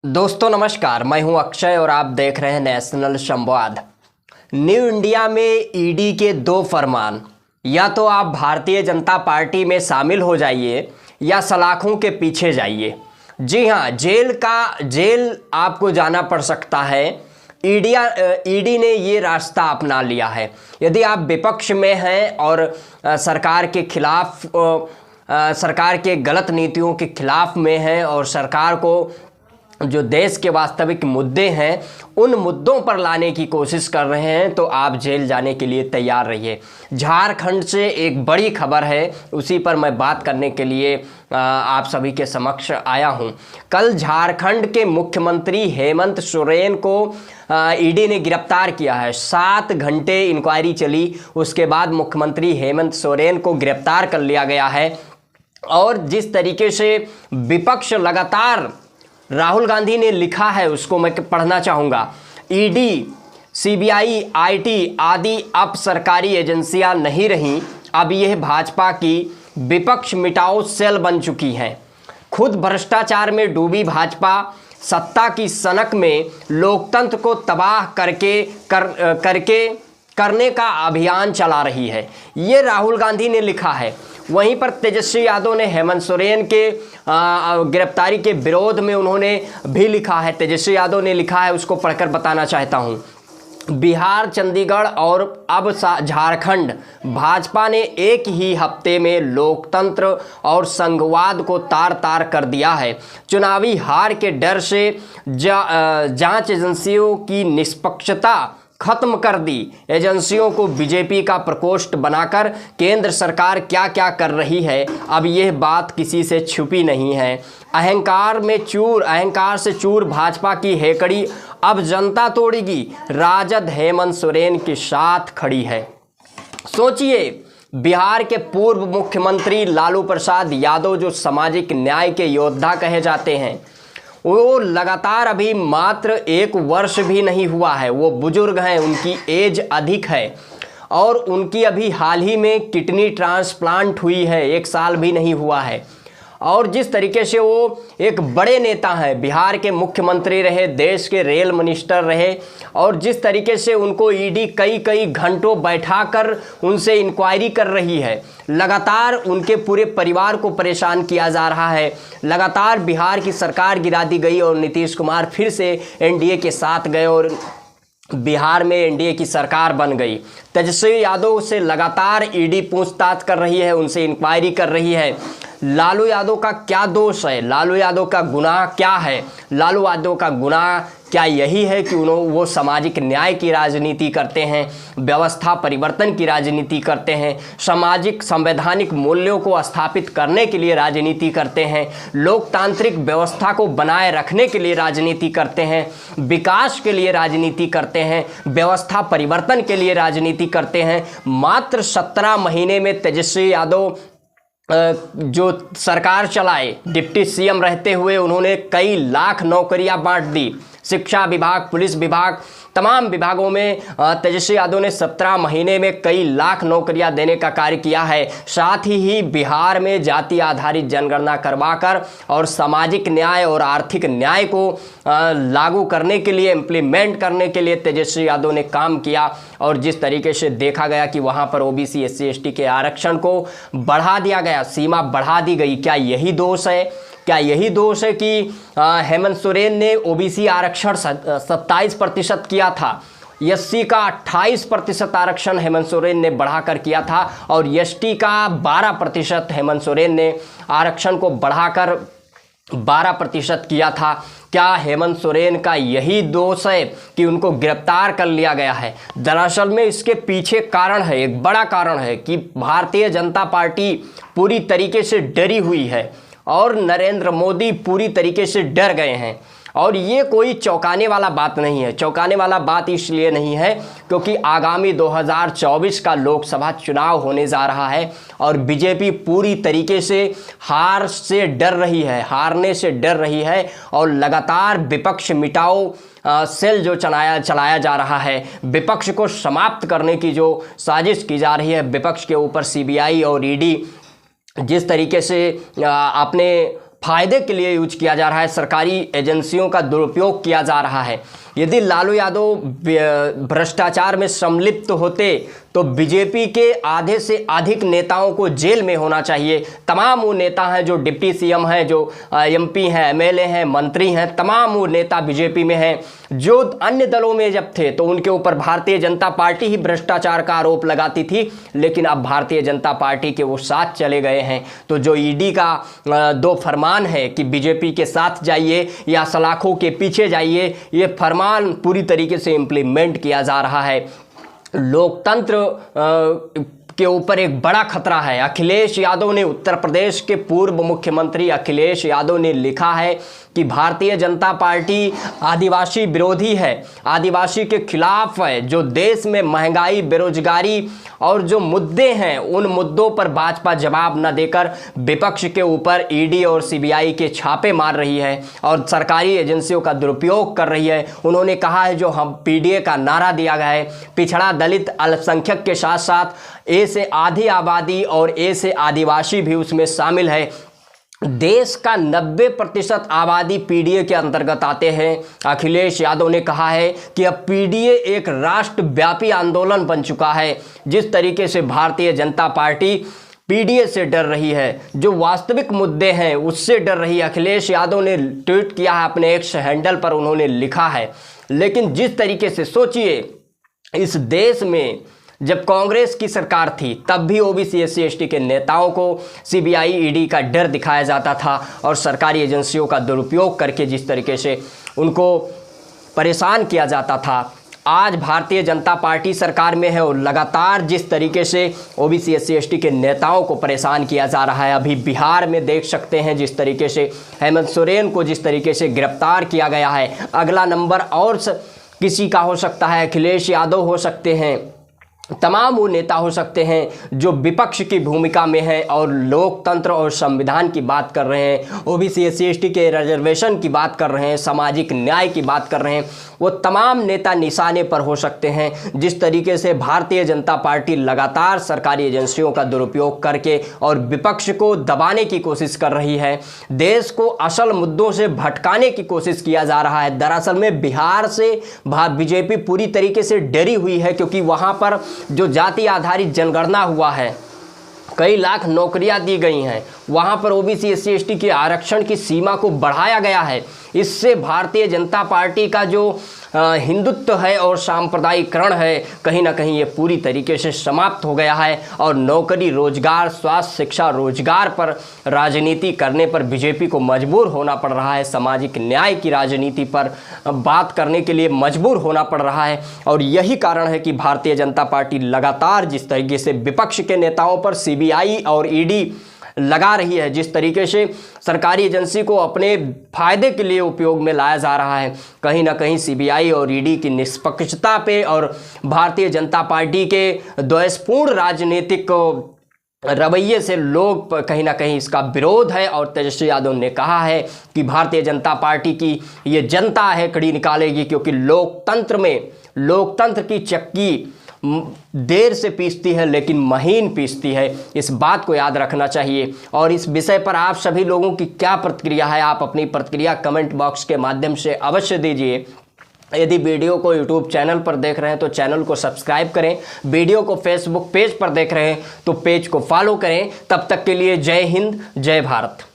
दोस्तों नमस्कार, मैं हूं अक्षय और आप देख रहे हैं नेशनल संवाद। न्यू इंडिया में ईडी के दो फरमान, या तो आप भारतीय जनता पार्टी में शामिल हो जाइए या सलाखों के पीछे जाइए। जी हां, जेल आपको जाना पड़ सकता है। ईडी ने ये रास्ता अपना लिया है। यदि आप विपक्ष में हैं और सरकार के खिलाफ, सरकार के गलत नीतियों के खिलाफ में हैं और सरकार को जो देश के वास्तविक मुद्दे हैं उन मुद्दों पर लाने की कोशिश कर रहे हैं, तो आप जेल जाने के लिए तैयार रहिए। झारखंड से एक बड़ी खबर है, उसी पर मैं बात करने के लिए आप सभी के समक्ष आया हूं। कल झारखंड के मुख्यमंत्री हेमंत सोरेन को ईडी ने गिरफ्तार किया है। 7 घंटे इंक्वायरी चली, उसके बाद मुख्यमंत्री हेमंत सोरेन को गिरफ्तार कर लिया गया है। और जिस तरीके से विपक्ष लगातार, राहुल गांधी ने लिखा है, उसको मैं पढ़ना चाहूँगा। ईडी, सीबीआई, आईटी आदि अब सरकारी एजेंसियां नहीं रहीं, अब यह भाजपा की विपक्ष मिटाओ सेल बन चुकी हैं। खुद भ्रष्टाचार में डूबी भाजपा सत्ता की सनक में लोकतंत्र को तबाह करने का अभियान चला रही है, ये राहुल गांधी ने लिखा है। वहीं पर तेजस्वी यादव ने हेमंत सोरेन के गिरफ्तारी के विरोध में उन्होंने भी लिखा है। तेजस्वी यादव ने लिखा है, उसको पढ़कर बताना चाहता हूं। बिहार, चंडीगढ़ और अब झारखंड, भाजपा ने एक ही हफ्ते में लोकतंत्र और संघवाद को तार तार कर दिया है। चुनावी हार के डर से जांच एजेंसियों की निष्पक्षता खत्म कर दी। एजेंसियों को बीजेपी का प्रकोष्ठ बनाकर केंद्र सरकार क्या क्या कर रही है, अब यह बात किसी से छुपी नहीं है। अहंकार से चूर भाजपा की हेकड़ी अब जनता तोड़ेगी। राजद हेमंत सोरेन के साथ खड़ी है। सोचिए, बिहार के पूर्व मुख्यमंत्री लालू प्रसाद यादव, जो सामाजिक न्याय के योद्धा कहे जाते हैं, वो लगातार अभी मात्र 1 वर्ष भी नहीं हुआ है, वो बुजुर्ग हैं, उनकी एज अधिक है और उनकी अभी हाल ही में किडनी ट्रांसप्लांट हुई है, 1 साल भी नहीं हुआ है। और जिस तरीके से वो एक बड़े नेता हैं, बिहार के मुख्यमंत्री रहे, देश के रेल मिनिस्टर रहे, और जिस तरीके से उनको ईडी कई घंटों बैठाकर उनसे इंक्वायरी कर रही है, लगातार उनके पूरे परिवार को परेशान किया जा रहा है। लगातार बिहार की सरकार गिरा दी गई और नीतीश कुमार फिर से एनडीए के साथ गए और बिहार में एनडीए की सरकार बन गई। तेजस्वी यादव से लगातार ईडी पूछताछ कर रही है, उनसे इंक्वायरी कर रही है। लालू यादव का क्या दोष है, लालू यादव का गुनाह क्या है? लालू यादव का गुनाह क्या यही है कि वो सामाजिक न्याय की राजनीति करते हैं, व्यवस्था परिवर्तन की राजनीति करते हैं, सामाजिक संवैधानिक मूल्यों को स्थापित करने के लिए राजनीति करते हैं, लोकतांत्रिक व्यवस्था को बनाए रखने के लिए राजनीति करते हैं, विकास के लिए राजनीति करते हैं, व्यवस्था परिवर्तन के लिए राजनीति करते हैं? मात्र 17 महीने में तेजस्वी यादव जो सरकार चलाए, डिप्टी सीएम रहते हुए उन्होंने कई लाख नौकरियां बांट दी। शिक्षा विभाग, पुलिस विभाग, तमाम विभागों में तेजस्वी यादव ने 17 महीने में कई लाख नौकरियां देने का कार्य किया है। साथ ही बिहार में जाति आधारित जनगणना करवाकर और सामाजिक न्याय और आर्थिक न्याय को लागू करने के लिए, इम्प्लीमेंट करने के लिए तेजस्वी यादव ने काम किया। और जिस तरीके से देखा गया कि वहां पर ओबीसी, SC, ST के आरक्षण को बढ़ा दिया गया, सीमा बढ़ा दी गई, क्या यही दोष है? क्या यही दोष है कि हेमंत सोरेन ने ओबीसी आरक्षण 27% किया था, SC का 28% आरक्षण हेमंत सोरेन ने बढ़ाकर किया था, और ST का 12% हेमंत सोरेन ने आरक्षण को बढ़ाकर 12% किया था? क्या हेमंत सोरेन का यही दोष है कि उनको गिरफ्तार कर लिया गया है? दरअसल में इसके पीछे कारण है, एक बड़ा कारण है कि भारतीय जनता पार्टी पूरी तरीके से डरी हुई है और नरेंद्र मोदी पूरी तरीके से डर गए हैं। और ये कोई चौंकाने वाला बात नहीं है। चौंकाने वाला बात इसलिए नहीं है क्योंकि आगामी 2024 का लोकसभा चुनाव होने जा रहा है और बीजेपी पूरी तरीके से हारने से डर रही है और लगातार विपक्ष मिटाओ सेल जो चलाया जा रहा है, विपक्ष को समाप्त करने की जो साजिश की जा रही है, विपक्ष के ऊपर सीबीआई और ईडी जिस तरीके से अपने फायदे के लिए यूज किया जा रहा है, सरकारी एजेंसियों का दुरुपयोग किया जा रहा है। यदि लालू यादव भ्रष्टाचार में सम्मिलित होते तो बीजेपी के आधे से अधिक नेताओं को जेल में होना चाहिए। तमाम वो नेता हैं जो डिप्टी सीएम हैं, जो एमपी हैं, एमएलए हैं, मंत्री हैं, तमाम वो नेता बीजेपी में हैं। जो अन्य दलों में जब थे तो उनके ऊपर भारतीय जनता पार्टी ही भ्रष्टाचार का आरोप लगाती थी, लेकिन अब भारतीय जनता पार्टी के वो साथ चले गए हैं। तो जो ईडी का 2 फरमान है कि बीजेपी के साथ जाइए या सलाखों के पीछे जाइए, ये फरमान पूरी तरीके से इम्प्लीमेंट किया जा रहा है। लोकतंत्र के ऊपर एक बड़ा खतरा है। अखिलेश यादव ने, उत्तर प्रदेश के पूर्व मुख्यमंत्री अखिलेश यादव ने लिखा है कि भारतीय जनता पार्टी आदिवासी विरोधी है, आदिवासी के खिलाफ है। जो देश में महंगाई, बेरोजगारी और जो मुद्दे हैं, उन मुद्दों पर भाजपा जवाब न देकर विपक्ष के ऊपर ईडी और सीबीआई के छापे मार रही है और सरकारी एजेंसियों का दुरुपयोग कर रही है। उन्होंने कहा है जो हम पीडीए का नारा दिया गया है, पिछड़ा, दलित, अल्पसंख्यक के साथ साथ ए से आधी आबादी और ए से आदिवासी भी उसमें शामिल है। देश का 90% आबादी पीडीए के अंतर्गत आते हैं। अखिलेश यादव ने कहा है कि अब पीडीए एक राष्ट्रव्यापी आंदोलन बन चुका है। जिस तरीके से भारतीय जनता पार्टी पीडीए से डर रही है, जो वास्तविक मुद्दे हैं उससे डर रही है। अखिलेश यादव ने ट्वीट किया है अपने एक्स हैंडल पर, उन्होंने लिखा है। लेकिन जिस तरीके से, सोचिए, इस देश में जब कांग्रेस की सरकार थी तब भी ओबीसी एससी एसटी के नेताओं को सीबीआई ईडी का डर दिखाया जाता था और सरकारी एजेंसियों का दुरुपयोग करके जिस तरीके से उनको परेशान किया जाता था। आज भारतीय जनता पार्टी सरकार में है और लगातार जिस तरीके से ओबीसी एससी एसटी के नेताओं को परेशान किया जा रहा है। अभी बिहार में देख सकते हैं जिस तरीके से हेमंत सोरेन को जिस तरीके से गिरफ्तार किया गया है। अगला नंबर और किसी का हो सकता है, अखिलेश यादव हो सकते हैं, तमाम वो नेता हो सकते हैं जो विपक्ष की भूमिका में है और लोकतंत्र और संविधान की बात कर रहे हैं, ओबीसी एससी एसटी के रिजर्वेशन की बात कर रहे हैं, सामाजिक न्याय की बात कर रहे हैं। वो तमाम नेता निशाने पर हो सकते हैं। जिस तरीके से भारतीय जनता पार्टी लगातार सरकारी एजेंसियों का दुरुपयोग करके और विपक्ष को दबाने की कोशिश कर रही है, देश को असल मुद्दों से भटकाने की कोशिश किया जा रहा है। दरअसल में बिहार से बीजेपी पूरी तरीके से डरी हुई है, क्योंकि वहाँ पर जो जाति आधारित जनगणना हुआ है, कई लाख नौकरियां दी गई हैं, वहां पर ओबीसी एससी एसटी के आरक्षण की सीमा को बढ़ाया गया है। इससे भारतीय जनता पार्टी का जो हिंदुत्व है और सांप्रदायिकरण है, कहीं ना कहीं ये पूरी तरीके से समाप्त हो गया है और नौकरी, रोजगार, स्वास्थ्य, शिक्षा, रोजगार पर राजनीति करने पर बीजेपी को मजबूर होना पड़ रहा है। सामाजिक न्याय की राजनीति पर बात करने के लिए मजबूर होना पड़ रहा है और यही कारण है कि भारतीय जनता पार्टी लगातार जिस तरीके से विपक्ष के नेताओं पर सीबीआई और ईडी लगा रही है, जिस तरीके से सरकारी एजेंसी को अपने फायदे के लिए उपयोग में लाया जा रहा है, कहीं ना कहीं सीबीआई और ईडी की निष्पक्षता पे और भारतीय जनता पार्टी के द्वेषपूर्ण राजनीतिक रवैये से लोग कहीं ना कहीं इसका विरोध है। और तेजस्वी यादव ने कहा है कि भारतीय जनता पार्टी की ये जनता है कड़ी निकालेगी, क्योंकि लोकतंत्र में, लोकतंत्र की चक्की देर से पीसती है लेकिन महीन पीसती है। इस बात को याद रखना चाहिए। और इस विषय पर आप सभी लोगों की क्या प्रतिक्रिया है, आप अपनी प्रतिक्रिया कमेंट बॉक्स के माध्यम से अवश्य दीजिए। यदि वीडियो को यूट्यूब चैनल पर देख रहे हैं तो चैनल को सब्सक्राइब करें, वीडियो को फेसबुक पेज पर देख रहे हैं तो पेज को फॉलो करें। तब तक के लिए जय हिंद, जय भारत।